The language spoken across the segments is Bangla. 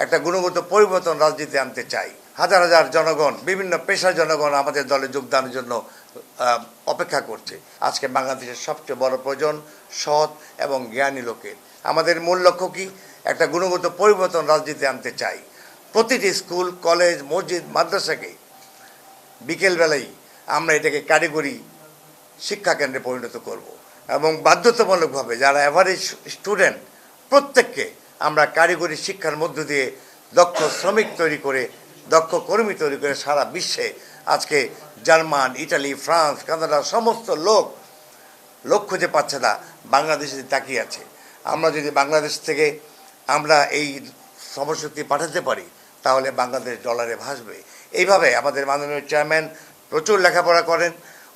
একটা গুণগত পরিবর্তন রাজনীতিতে আনতে চাই। হাজার হাজার জনগণ, বিভিন্ন পেশার জনগণ আমাদের দলে যোগদানের জন্য অপেক্ষা করছে। আজকে বাংলাদেশের সবচেয়ে বড় প্রয়োজন সৎ এবং জ্ঞানী লোকের। আমাদের মূল লক্ষ্য কি? একটা গুণগত পরিবর্তন রাজনীতিতে আনতে চাই। প্রতিটি স্কুল, কলেজ, মসজিদ, মাদ্রাসাকে বিকেলবেলায় আমরা এটাকে কারিগরি শিক্ষা কেন্দ্রে পরিণত করব এবং বাধ্যতামূলকভাবে যারা অ্যাভারেজ স্টুডেন্ট প্রত্যেককে আমরা কারিগরি শিক্ষার মধ্য দিয়ে দক্ষ শ্রমিক তৈরি করে, দক্ষ কর্মী তৈরি করে সারা বিশ্বে আজকে জার্মান, ইটালি, ফ্রান্স, কানাডা সমস্ত লোক খুঁজে পাচ্ছে না, বাংলাদেশে তাকিয়ে আছে। আমরা যদি বাংলাদেশ থেকে আমরা এই শ্রমশক্তি পাঠাতে পারি তাহলে বাংলাদেশ ডলারে ভাসবে। এইভাবে আমাদের মাননীয় চেয়ারম্যান প্রচুর লেখাপড়া করেন,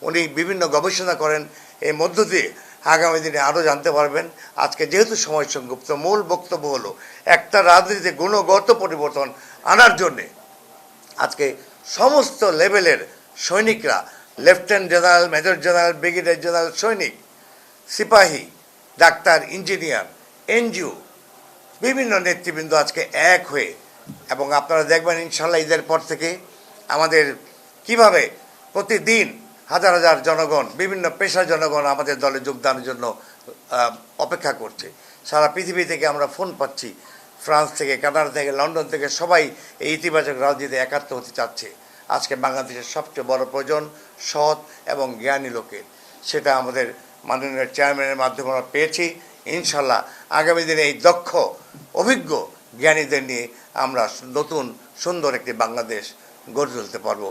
উনি বিভিন্ন গবেষণা করেন। এর মধ্য দিয়ে আগামী দিনে আরও জানতে পারবেন। আজকে যেহেতু সময় সংক্ষিপ্ত, মূল বক্তব্য হলো একটা রাজনীতিতে গুণগত পরিবর্তন আনার জন্যে আজকে সমস্ত লেভেলের সৈনিকরা, lieutenant general, major general, brigadier general, সৈনিক, সিপাহী, ডাক্তার, ইঞ্জিনিয়ার, এনজিও, বিভিন্ন নেতৃবৃন্দ আজকে এক হয়ে, এবং আপনারা দেখবেন ইনশাল্লাহ ঈদের পর থেকে আমাদের কিভাবে প্রতিদিন হাজার হাজার জনগণ, বিভিন্ন পেশার জনগণ আমাদের দলে যোগদানের জন্য অপেক্ষা করছে। সারা পৃথিবী থেকে আমরা ফোন পাচ্ছি, ফ্রান্স থেকে, কানাডা থেকে, লন্ডন থেকে, সবাই এই ইতিবাচক রাজনীতিতে একাত্ম হতে চাচ্ছে। আজকে বাংলাদেশের সবচেয়ে বড় প্রয়োজন সৎ এবং জ্ঞানী লোকের। সেটা আমাদের মাননীয় চেয়ারম্যানের মাধ্যমে আমরা পেয়েছি। ইনশাল্লাহ আগামী দিনে এই দক্ষ, অভিজ্ঞ জ্ঞানীদের নিয়ে আমরা নতুন সুন্দর একটি বাংলাদেশ গড়ে তুলতে পারবো।